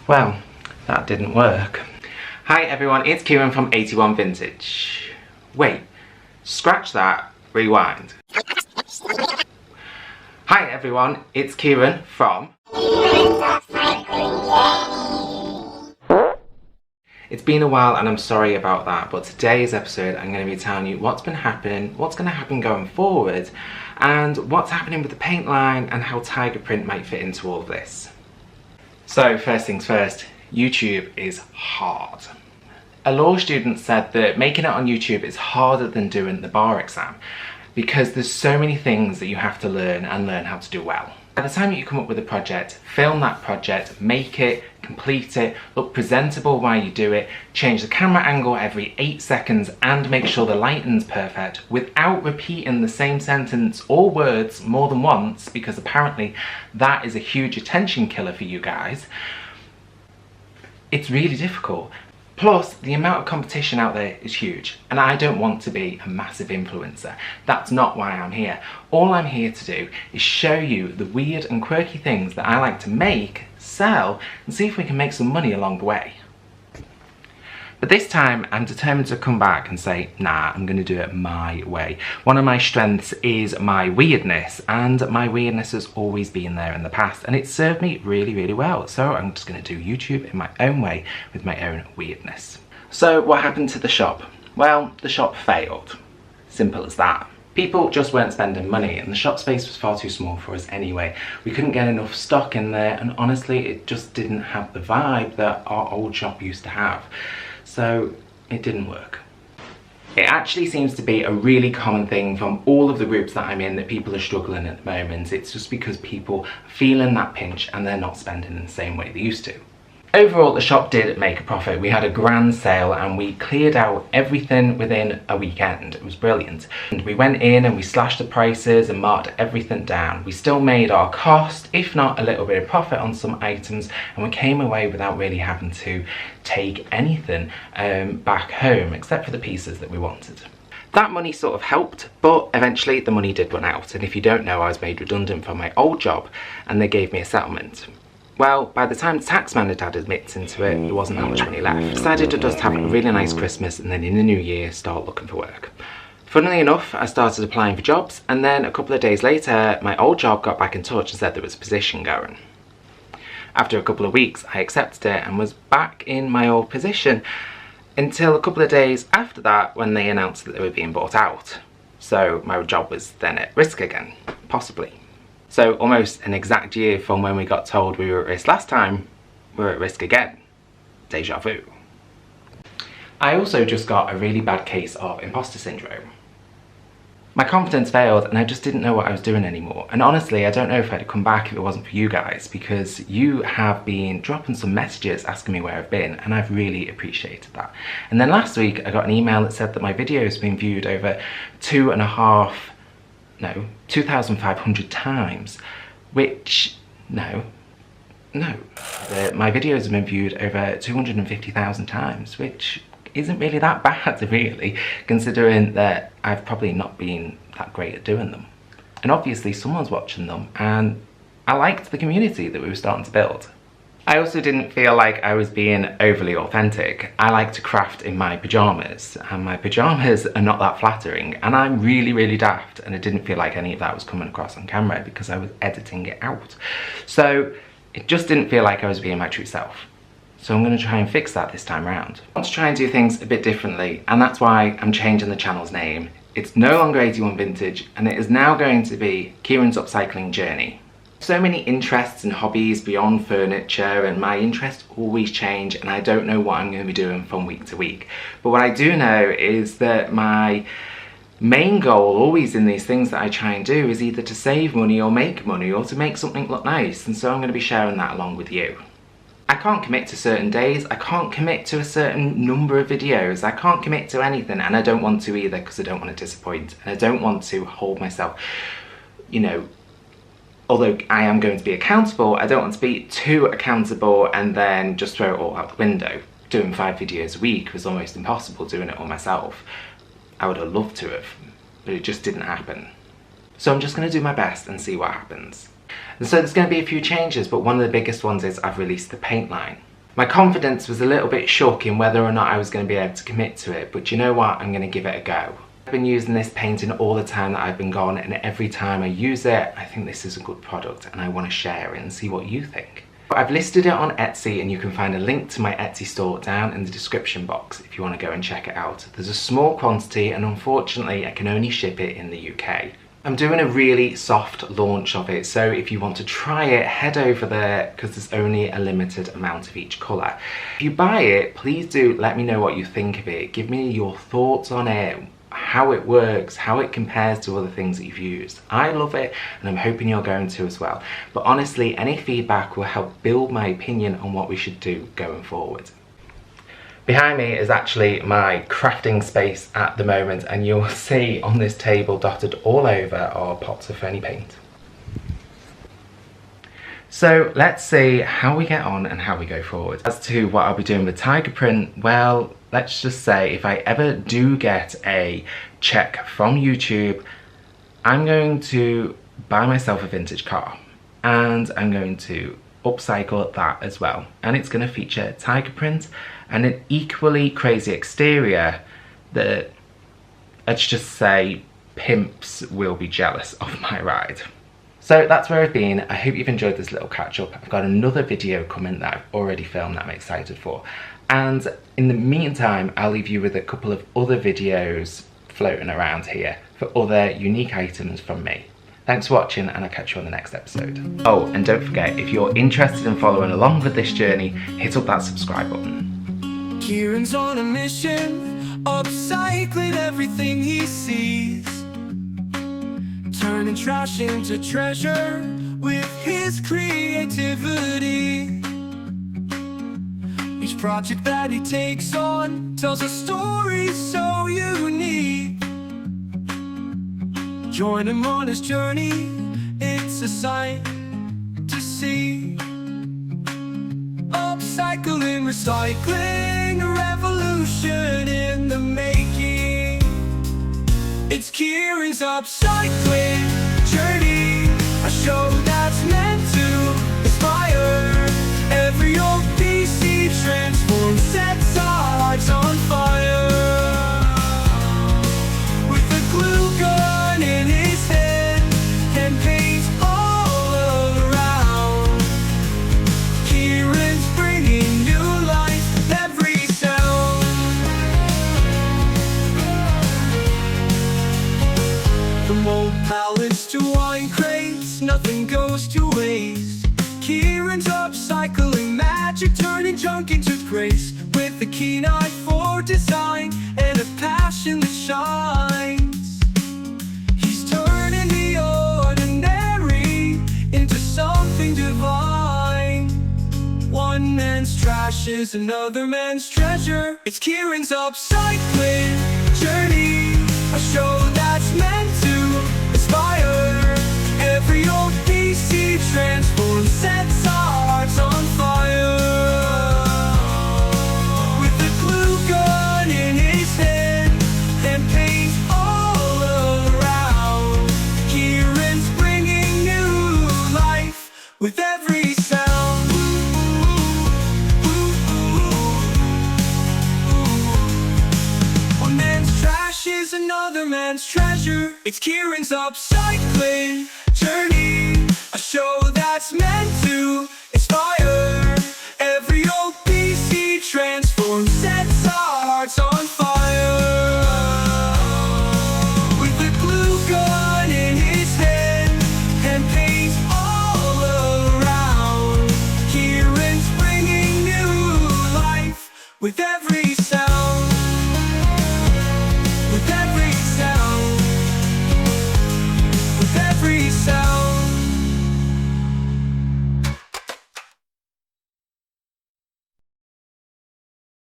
Well, that didn't work. Hi everyone, it's Kieran from 81 Vintage. Wait, scratch that, rewind. Hi everyone, it's Kieran from... It's been a while and I'm sorry about that, but today's episode I'm going to be telling you what's been happening, what's going to happen going forward, and what's happening with the paint line and how tiger print might fit into all of this. So first things first, YouTube is hard. A law student said that making it on YouTube is harder than doing the bar exam because there's so many things that you have to learn and learn how to do well. By the time you come up with a project, film that project, make it, complete it, look presentable while you do it, change the camera angle every 8 seconds and make sure the lighting's perfect without repeating the same sentence or words more than once, because apparently that is a huge attention killer for you guys. It's really difficult. Plus, the amount of competition out there is huge, and I don't want to be a massive influencer. That's not why I'm here. All I'm here to do is show you the weird and quirky things that I like to make, sell, and see if we can make some money along the way. But this time, I'm determined to come back and say, nah, I'm going to do it my way. One of my strengths is my weirdness, and my weirdness has always been there in the past, and it's served me really, really well. So I'm just going to do YouTube in my own way with my own weirdness. So what happened to the shop? Well, the shop failed. Simple as that. People just weren't spending money, and the shop space was far too small for us anyway. We couldn't get enough stock in there, and honestly, it just didn't have the vibe that our old shop used to have. So it didn't work. It actually seems to be a really common thing from all of the groups that I'm in that people are struggling at the moment. It's just because people are feeling that pinch and they're not spending in the same way they used to. Overall, the shop did make a profit. We had a grand sale and we cleared out everything within a weekend. It was brilliant. And we went in and we slashed the prices and marked everything down. We still made our cost, if not a little bit of profit on some items, and we came away without really having to take anything back home except for the pieces that we wanted. That money sort of helped, but eventually the money did run out. And if you don't know, I was made redundant from my old job and they gave me a settlement. Well, by the time the taxman had had admits into it, there wasn't that much money left. I decided to just have a really nice Christmas and then in the new year start looking for work. Funnily enough, I started applying for jobs, and then a couple of days later, my old job got back in touch and said there was a position going. After a couple of weeks, I accepted it and was back in my old position until a couple of days after that when they announced that they were being bought out. So my job was then at risk again, possibly. So almost an exact year from when we got told we were at risk last time, we're at risk again. Deja vu. I also just got a really bad case of imposter syndrome. My confidence failed and I just didn't know what I was doing anymore. And honestly, I don't know if I'd come back if it wasn't for you guys, because you have been dropping some messages asking me where I've been, and I've really appreciated that. And then last week I got an email that said that my video has been viewed over 2,500 times, which, my videos have been viewed over 250,000 times, which isn't really that bad really, considering that I've probably not been that great at doing them. And obviously someone's watching them, and I liked the community that we were starting to build. I also didn't feel like I was being overly authentic. I like to craft in my pyjamas, and my pyjamas are not that flattering, and I'm really, really daft, and I didn't feel like any of that was coming across on camera because I was editing it out. So it just didn't feel like I was being my true self. So I'm going to try and fix that this time around. I want to try and do things a bit differently, and that's why I'm changing the channel's name. It's no longer 81 Vintage, and it is now going to be Kieran's Upcycling Journey. So many interests and hobbies beyond furniture, and my interests always change, and I don't know what I'm going to be doing from week to week. But what I do know is that my main goal always in these things that I try and do is either to save money or make money or to make something look nice, and so I'm going to be sharing that along with you. I can't commit to certain days, I can't commit to a certain number of videos, I can't commit to anything, and I don't want to either because I don't want to disappoint, and I don't want to hold myself, although I am going to be accountable, I don't want to be too accountable and then just throw it all out the window. Doing 5 videos a week was almost impossible doing it all myself. I would have loved to have, but it just didn't happen. So I'm just going to do my best and see what happens. And so there's going to be a few changes, but one of the biggest ones is I've released the paint line. My confidence was a little bit shook in whether or not I was going to be able to commit to it, but you know what, I'm going to give it a go. I've been using this painting all the time that I've been gone, and every time I use it, I think this is a good product and I want to share it and see what you think. I've listed it on Etsy, and you can find a link to my Etsy store down in the description box if you want to go and check it out. There's a small quantity, and unfortunately I can only ship it in the UK. I'm doing a really soft launch of it, so if you want to try it, head over there because there's only a limited amount of each colour. If you buy it, please do let me know what you think of it. Give me your thoughts on it, how it works, how it compares to other things that you've used. I love it, and I'm hoping you're going to as well. But honestly, any feedback will help build my opinion on what we should do going forward. Behind me is actually my crafting space at the moment, and you'll see on this table dotted all over are pots of ferny paint. So let's see how we get on and how we go forward. As to what I'll be doing with tiger print, well, let's just say if I ever do get a check from YouTube, I'm going to buy myself a vintage car and I'm going to upcycle that as well, and it's going to feature tiger print and an equally crazy exterior that, let's just say, pimps will be jealous of my ride. So that's where I've been. I hope you've enjoyed this little catch up. I've got another video coming that I've already filmed that I'm excited for, and in the meantime I'll leave you with a couple of other videos floating around here for other unique items from me. Thanks for watching, and I'll catch you on the next episode. Oh, and don't forget, if you're interested in following along with this journey, hit up that subscribe button. Kieran's on a mission, upcycling everything he sees, turning trash into treasure with his creativity. Each project that he takes on tells a story so unique. Join him on his journey, it's a sight to see. Upcycling, recycling, a revolution in the making. It's Kieran's upcycling journey, a show that's meant to inspire. Every old piece he transforms, sets our hearts on fire. With a glue gun in his head and paint all around, Kieran's bringing new life every sound. From old pallets to wine crates, nothing goes to waste. Kieran's upcycling magic, turning junk into grace. With a keen eye for design and a passion that shines, he's turning the ordinary into something divine. One man's trash is another man's treasure. It's Kieran's upcycling journey, a show that's meant to inspire. Every old piece he transforms, sets our hearts on fire. With a glue gun in his head and paint all around, Kieran's bringing new life with every sound. One man's trash is another man's treasure. It's Kieran's upcycling journey, a show that's meant to inspire. Every old piece he transforms, sets our hearts on fire. With a glue gun in his head and paint all around, Kieran's bringing new life with every